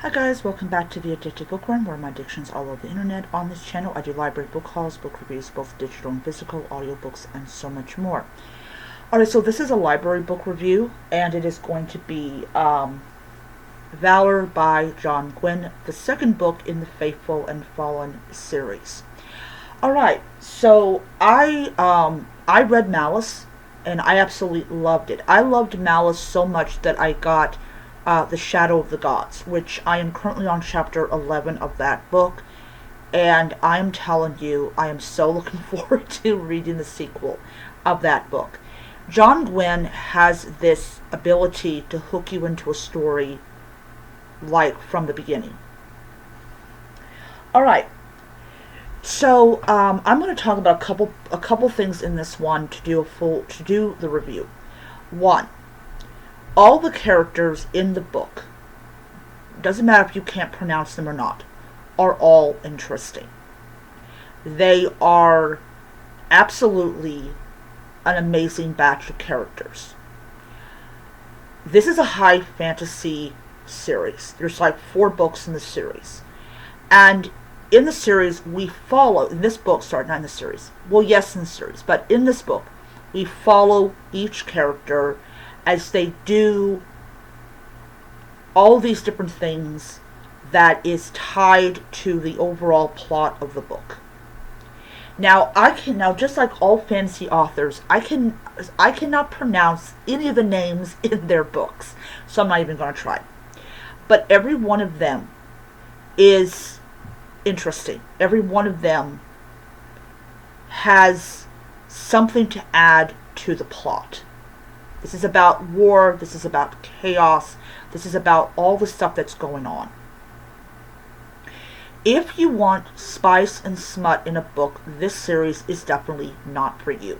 Hi guys, welcome back to the Addicted Bookworm, where my addictions all over the internet. On this channel, I do library book hauls, book reviews, both digital and physical, audiobooks, and so much more. Alright, so this is a library book review, and it is going to be Valor by Gwynne, the second book in the Faithful and Fallen series. Alright, so I read Malice, and I absolutely loved it. I loved Malice so much that I got The Shadow of the Gods, which I am currently on chapter 11 of that book, and I am telling you, I am so looking forward to reading the sequel of that book. Gwynne has this ability to hook you into a story like from the beginning. Alright, so I'm going to talk about a couple things in this one to do the review. One, all the characters in the book, doesn't matter if you can't pronounce them or not, are all interesting. They are absolutely an amazing batch of characters. This is a high fantasy series. There's like 4 books in the series. And in the series, we follow, in this book, sorry, not in the series. Well, yes, in the series, but in this book, we follow each character as they do all these different things that is tied to the overall plot of the book. Now, just like all fantasy authors, I cannot pronounce any of the names in their books, so I'm not even going to try. But every one of them is interesting. Every one of them has something to add to the plot. This is about war, this is about chaos, this is about all the stuff that's going on. If you want spice and smut in a book, this series is definitely not for you.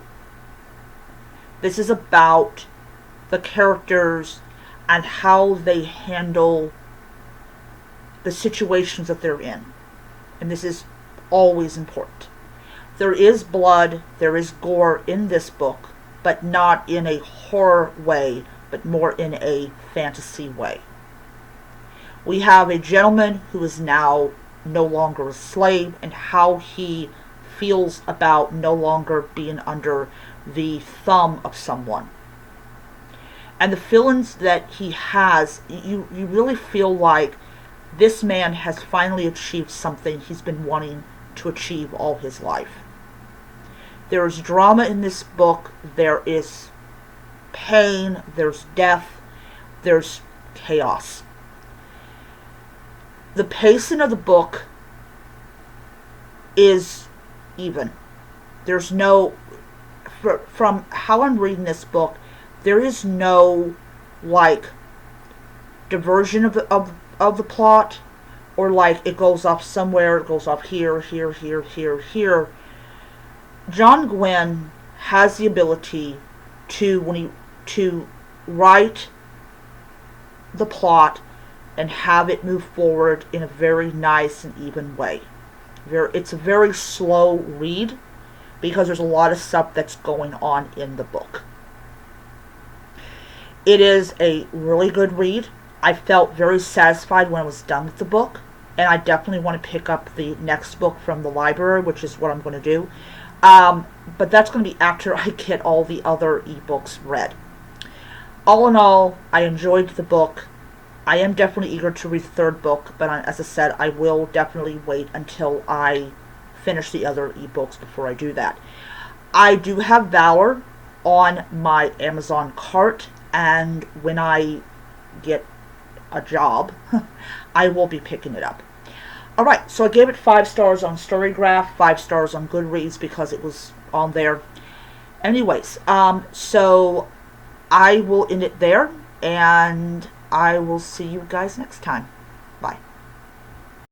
This is about the characters and how they handle the situations that they're in. And this is always important. There is blood, there is gore in this book, but not in a horror way, but more in a fantasy way. We have a gentleman who is now no longer a slave, and how he feels about no longer being under the thumb of someone. And the feelings that he has, you really feel like this man has finally achieved something he's been wanting to achieve all his life. There is drama in this book, there is pain, there's death, there's chaos. The pacing of the book is even. There's no, from how I'm reading this book, there is no, like, diversion of the plot, or like it goes off somewhere, it goes off here. Gwynne has the ability to write the plot and have it move forward in a very nice and even way. It's a very slow read because there's a lot of stuff that's going on in the book. It is a really good read. I felt very satisfied when I was done with the book, and I definitely want to pick up the next book from the library, which is what I'm going to do. But that's going to be after I get all the other ebooks read. All in all, I enjoyed the book. I am definitely eager to read the 3rd book, but as I said, I will definitely wait until I finish the other ebooks before I do that. I do have Valor on my Amazon cart, and when I get a job, I will be picking it up. Alright, so I gave it 5 stars on Storygraph, 5 stars on Goodreads because it was on there. Anyways, so I will end it there, and I will see you guys next time. Bye.